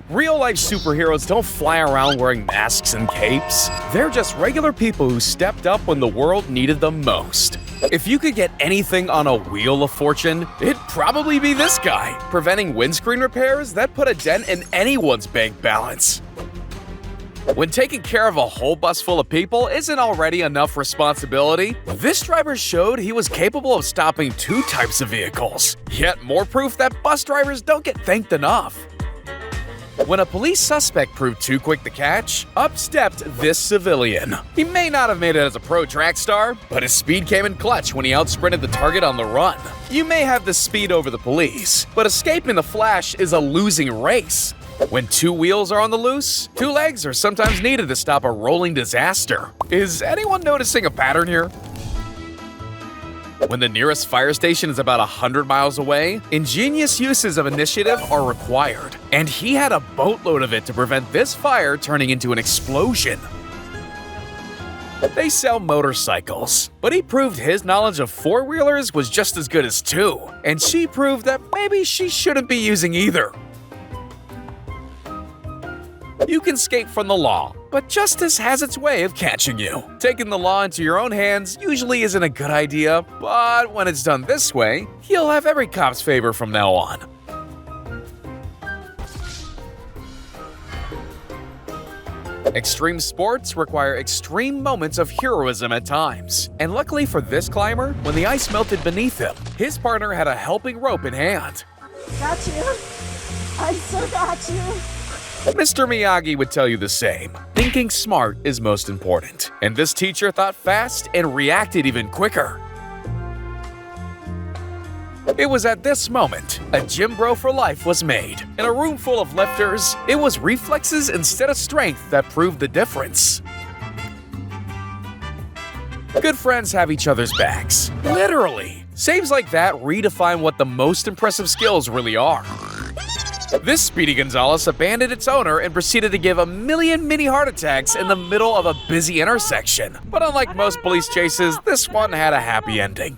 Real-life superheroes don't fly around wearing masks and capes. They're just regular people who stepped up when the world needed them most. If you could get anything on a wheel of fortune, it'd probably be this guy, preventing windscreen repairs that put a dent in anyone's bank balance. When taking care of a whole bus full of people isn't already enough responsibility, this driver showed he was capable of stopping 2 types of vehicles. Yet more proof that bus drivers don't get thanked enough. When a police suspect proved too quick to catch, up stepped this civilian. He may not have made it as a pro track star, but his speed came in clutch when he outsprinted the target on the run. You may have the speed over the police, but escaping the flash is a losing race. When 2 wheels are on the loose, 2 legs are sometimes needed to stop a rolling disaster. Is anyone noticing a pattern here? When the nearest fire station is about 100 miles away, ingenious uses of initiative are required, and he had a boatload of it to prevent this fire turning into an explosion. They sell motorcycles, but he proved his knowledge of 4-wheelers was just as good as 2, and she proved that maybe she shouldn't be using either. You can escape from the law, but justice has its way of catching you. Taking the law into your own hands usually isn't a good idea, but when it's done this way, you'll have every cop's favor from now on. Extreme sports require extreme moments of heroism at times. And luckily for this climber, when the ice melted beneath him, his partner had a helping rope in hand. Got you. I so got you. Mr. Miyagi would tell you the same. Thinking smart is most important. And this teacher thought fast and reacted even quicker. It was at this moment, a gym bro for life was made. In a room full of lifters, it was reflexes instead of strength that proved the difference. Good friends have each other's backs. Literally. Saves like that redefine what the most impressive skills really are. This Speedy Gonzales abandoned its owner and proceeded to give a million mini heart attacks in the middle of a busy intersection. But unlike most police chases, this one had a happy ending.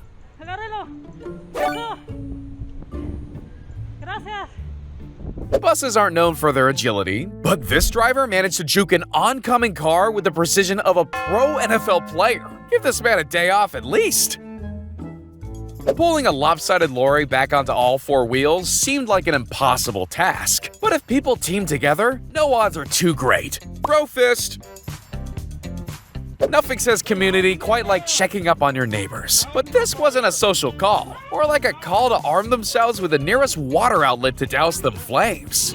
Buses aren't known for their agility, but this driver managed to juke an oncoming car with the precision of a pro NFL player. Give this man a day off at least. Pulling a lopsided lorry back onto all 4 wheels seemed like an impossible task. But if people team together, no odds are too great. Bro fist! Nothing says community quite like checking up on your neighbors. But this wasn't a social call, or like a call to arm themselves with the nearest water outlet to douse them flames.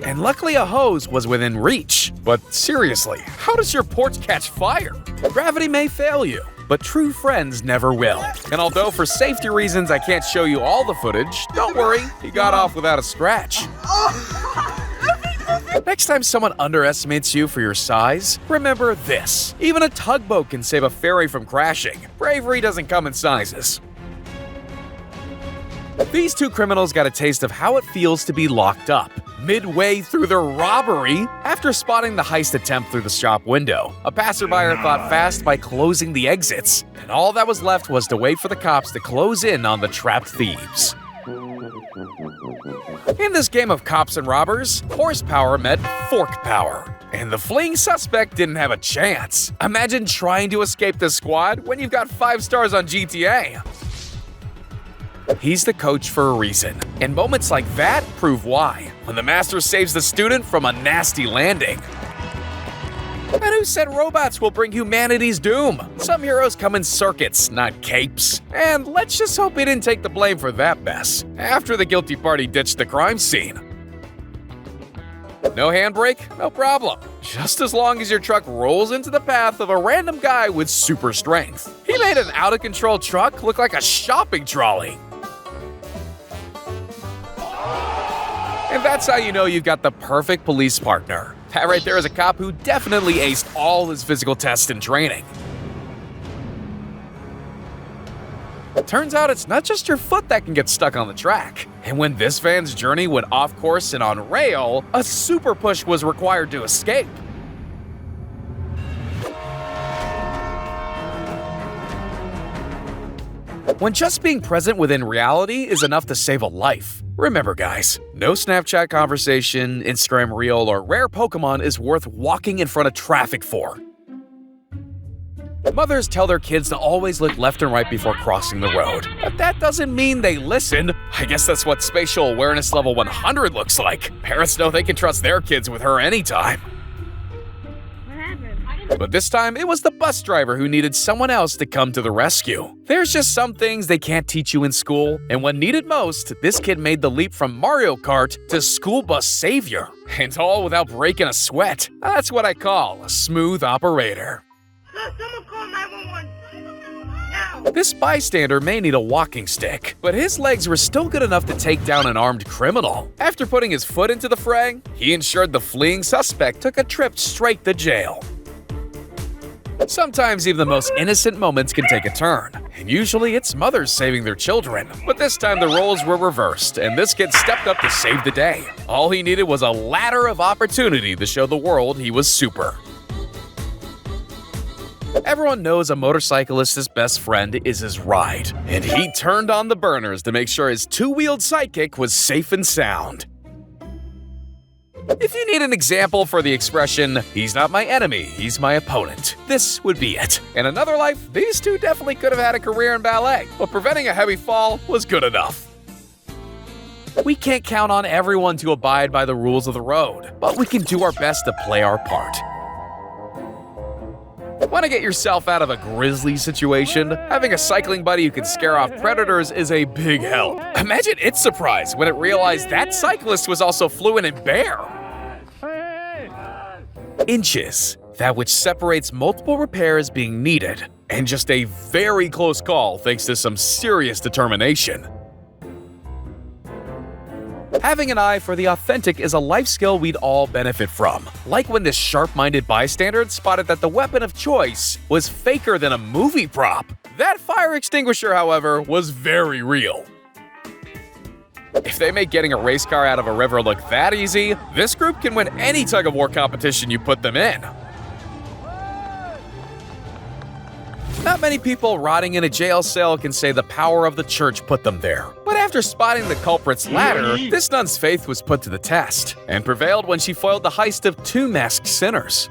And luckily a hose was within reach. But seriously, how does your porch catch fire? Gravity may fail you, but true friends never will. And although for safety reasons I can't show you all the footage, don't worry, he got off without a scratch. Next time someone underestimates you for your size, remember this. Even a tugboat can save a ferry from crashing. Bravery doesn't come in sizes. These 2 criminals got a taste of how it feels to be locked up. Midway through their robbery, after spotting the heist attempt through the shop window, a passerby thought fast by closing the exits, and all that was left was to wait for the cops to close in on the trapped thieves. In this game of cops and robbers, horsepower met fork power, and the fleeing suspect didn't have a chance. Imagine trying to escape the squad when you've got 5 stars on GTA. He's the coach for a reason, and moments like that prove why, when the master saves the student from a nasty landing. And who said robots will bring humanity's doom? Some heroes come in circuits, not capes. And let's just hope he didn't take the blame for that mess, after the guilty party ditched the crime scene. No handbrake? No problem. Just as long as your truck rolls into the path of a random guy with super strength. He made an out-of-control truck look like a shopping trolley. And that's how you know you've got the perfect police partner. That right there is a cop who definitely aced all his physical tests and training. Turns out it's not just your foot that can get stuck on the track. And when this van's journey went off course and on rail, a super push was required to escape. when just being present within reality is enough to save a life. Remember guys, no Snapchat conversation, Instagram reel, or rare Pokemon is worth walking in front of traffic for. Mothers tell their kids to always look left and right before crossing the road, but that doesn't mean they listen. I guess that's what spatial awareness level 100 looks like. Parents know they can trust their kids with her anytime. But this time, it was the bus driver who needed someone else to come to the rescue. There's just some things they can't teach you in school, and when needed most, this kid made the leap from Mario Kart to school bus savior. And all without breaking a sweat. That's what I call a smooth operator. Someone call 911 now. This bystander may need a walking stick, but his legs were still good enough to take down an armed criminal. After putting his foot into the fray, he ensured the fleeing suspect took a trip straight to jail. Sometimes even the most innocent moments can take a turn, and usually it's mothers saving their children. But this time the roles were reversed, and this kid stepped up to save the day. All he needed was a ladder of opportunity to show the world he was super. Everyone knows a motorcyclist's best friend is his ride, and he turned on the burners to make sure his two-wheeled sidekick was safe and sound. If you need an example for the expression, "he's not my enemy, he's my opponent," this would be it. In another life, these two definitely could have had a career in ballet, but preventing a heavy fall was good enough. We can't count on everyone to abide by the rules of the road, but we can do our best to play our part. Want to get yourself out of a grisly situation? Having a cycling buddy who can scare off predators is a big help. Imagine its surprise when it realized that cyclist was also fluent in bear. Inches, that which separates multiple repairs being needed, and just a very close call thanks to some serious determination. Having an eye for the authentic is a life skill we'd all benefit from, like when this sharp-minded bystander spotted that the weapon of choice was faker than a movie prop. That fire extinguisher, however, was very real. If they make getting a race car out of a river look that easy, this group can win any tug-of-war competition you put them in. Not many people rotting in a jail cell can say the power of the church put them there. But after spotting the culprit's ladder, this nun's faith was put to the test, and prevailed when she foiled the heist of two masked sinners.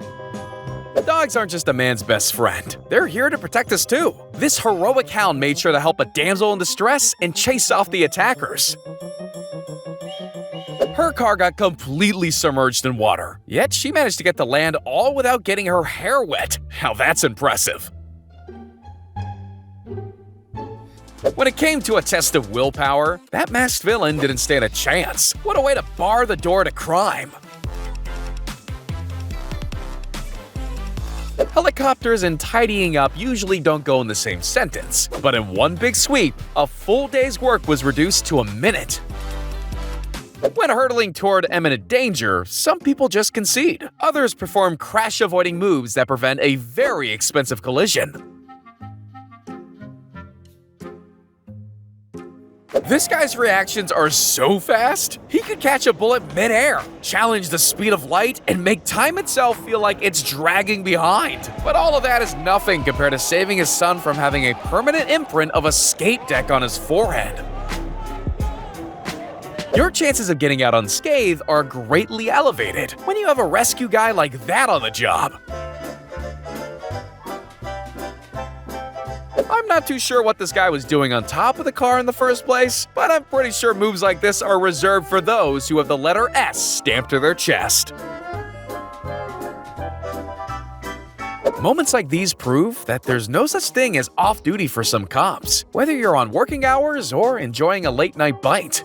Dogs aren't just a man's best friend. They're here to protect us too. This heroic hound made sure to help a damsel in distress and chase off the attackers. Her car got completely submerged in water, yet she managed to get to land all without getting her hair wet. Now that's impressive. When it came to a test of willpower, that masked villain didn't stand a chance. What a way to bar the door to crime. Helicopters and tidying up usually don't go in the same sentence, but in one big sweep, a full day's work was reduced to a minute. When hurtling toward imminent danger, some people just concede. Others perform crash-avoiding moves that prevent a very expensive collision. This guy's reactions are so fast, he could catch a bullet mid-air, challenge the speed of light, and make time itself feel like it's dragging behind. But all of that is nothing compared to saving his son from having a permanent imprint of a skate deck on his forehead. Your chances of getting out unscathed are greatly elevated when you have a rescue guy like that on the job. I'm not too sure what this guy was doing on top of the car in the first place, but I'm pretty sure moves like this are reserved for those who have the letter S stamped to their chest. Moments like these prove that there's no such thing as off-duty for some cops, whether you're on working hours or enjoying a late-night bite.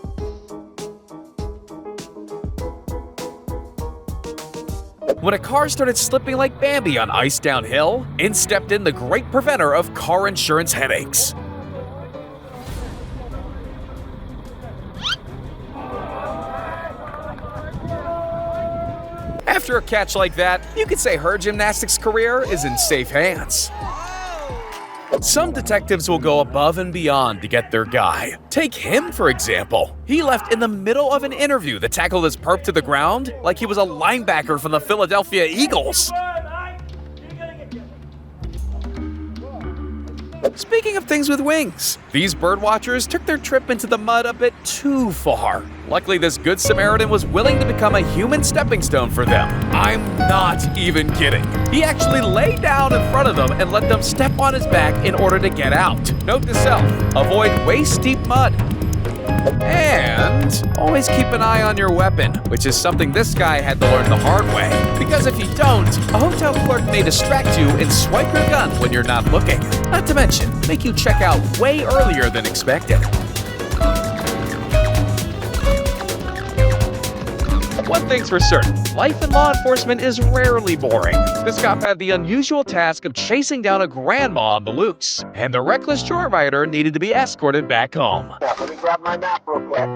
When a car started slipping like Bambi on ice downhill, in stepped in the great preventer of car insurance headaches. After a catch like that, you could say her gymnastics career is in safe hands. Some detectives will go above and beyond to get their guy. Take him, for example. He left in the middle of an interview that tackled his perp to the ground like he was a linebacker from the Philadelphia Eagles. Speaking of things with wings, these birdwatchers took their trip into the mud a bit too far. Luckily, this Good Samaritan was willing to become a human stepping stone for them. I'm not even kidding. He actually lay down in front of them and let them step on his back in order to get out. Note to self, avoid waist-deep mud. And always keep an eye on your weapon, which is something this guy had to learn the hard way. Because if you don't, a hotel clerk may distract you and swipe your gun when you're not looking. Not to mention, make you check out way earlier than expected. One thing's for certain, life in law enforcement is rarely boring. This cop had the unusual task of chasing down a grandma on the loose, and the reckless joyrider needed to be escorted back home. Let me grab my map real quick.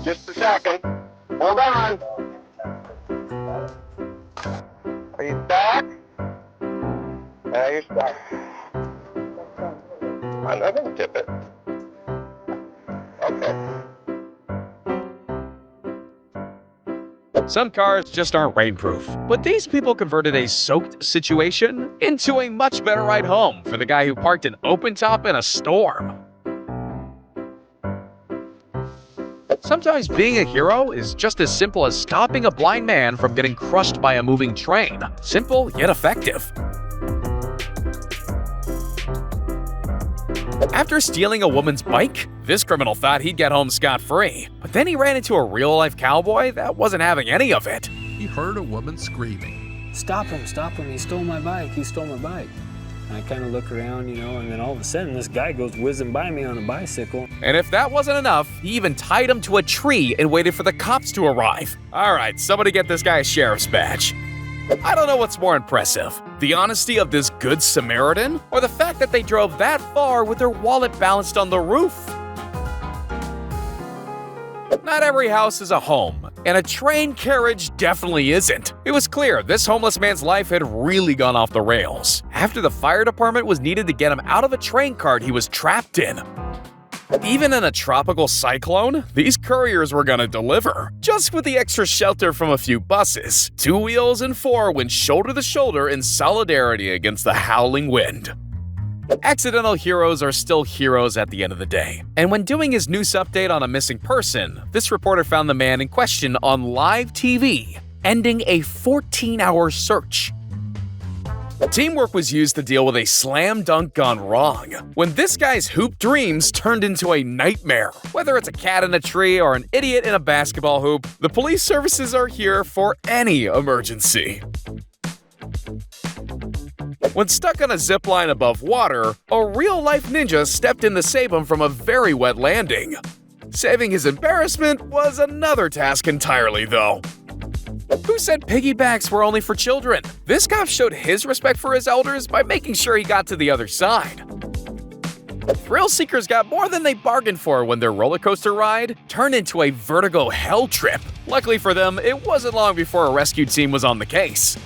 Just a second. Hold on. Are you back? You're stuck. I'm not gonna tip it. Okay. Some cars just aren't rainproof, but these people converted a soaked situation into a much better ride home for the guy who parked an open top in a storm. Sometimes being a hero is just as simple as stopping a blind man from getting crushed by a moving train. Simple yet effective. After stealing a woman's bike, this criminal thought he'd get home scot-free. But then he ran into a real-life cowboy that wasn't having any of it. He heard a woman screaming. Stop him, he stole my bike, And I kind of look around, and then all of a sudden this guy goes whizzing by me on a bicycle. And if that wasn't enough, he even tied him to a tree and waited for the cops to arrive. All right, somebody get this guy a sheriff's badge. I don't know what's more impressive, the honesty of this Good Samaritan, or the fact that they drove that far with their wallet balanced on the roof. Not every house is a home, and a train carriage definitely isn't. It was clear this homeless man's life had really gone off the rails after the fire department was needed to get him out of a train cart he was trapped in. Even in a tropical cyclone, these couriers were gonna deliver, just with the extra shelter from a few buses. 2 wheels and 4 went shoulder to shoulder in solidarity against the howling wind. Accidental heroes are still heroes at the end of the day. And when doing his news update on a missing person, this reporter found the man in question on live TV, ending a 14-hour search. Teamwork was used to deal with a slam dunk gone wrong, when this guy's hoop dreams turned into a nightmare. Whether it's a cat in a tree or an idiot in a basketball hoop, the police services are here for any emergency. When stuck on a zip line above water, a real-life ninja stepped in to save him from a very wet landing. Saving his embarrassment was another task entirely, though. Who said piggybacks were only for children? This cop showed his respect for his elders by making sure he got to the other side. Thrill seekers got more than they bargained for when their roller coaster ride turned into a vertigo hell trip. Luckily for them, it wasn't long before a rescue team was on the case.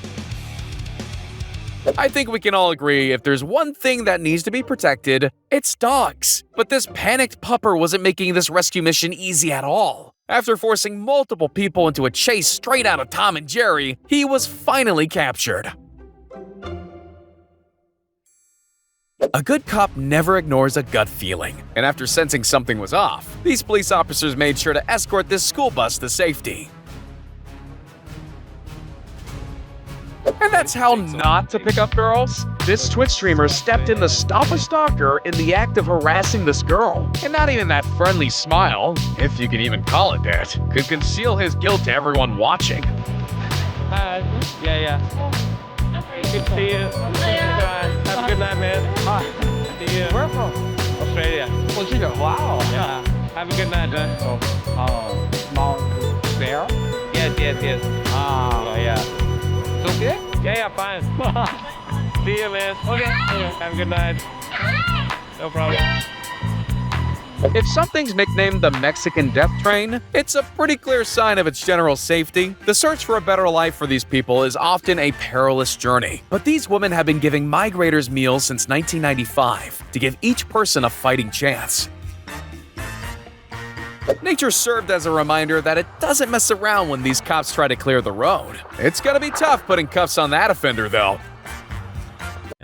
I think we can all agree if there's one thing that needs to be protected, it's dogs. But this panicked pupper wasn't making this rescue mission easy at all. After forcing multiple people into a chase straight out of Tom and Jerry, he was finally captured. A good cop never ignores a gut feeling, and after sensing something was off, these police officers made sure to escort this school bus to safety. And that's how not to pick up girls. This Twitch streamer stepped in to stop a stalker in the act of harassing this girl. And not even that friendly smile, if you can even call it that, could conceal his guilt to everyone watching. Hi. Yeah. Good to see you. Have a good night, man. Hi. See you. Where from? Australia. Australia. Wow. Yeah. Have a good night, man. Small bear? Yes. Yeah. Okay? Yeah, fine. See you, man. Okay. Have a good night. No problem. If something's nicknamed the Mexican Death Train, it's a pretty clear sign of its general safety. The search for a better life for these people is often a perilous journey. But these women have been giving migrators meals since 1995 to give each person a fighting chance. Nature served as a reminder that it doesn't mess around when these cops try to clear the road. It's gonna be tough putting cuffs on that offender, though.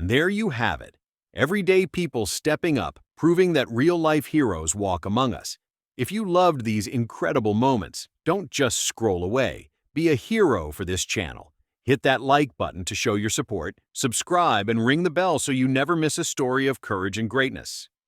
And there you have it. Everyday people stepping up, proving that real-life heroes walk among us. If you loved these incredible moments, don't just scroll away. Be a hero for this channel. Hit that like button to show your support, subscribe, and ring the bell so you never miss a story of courage and greatness.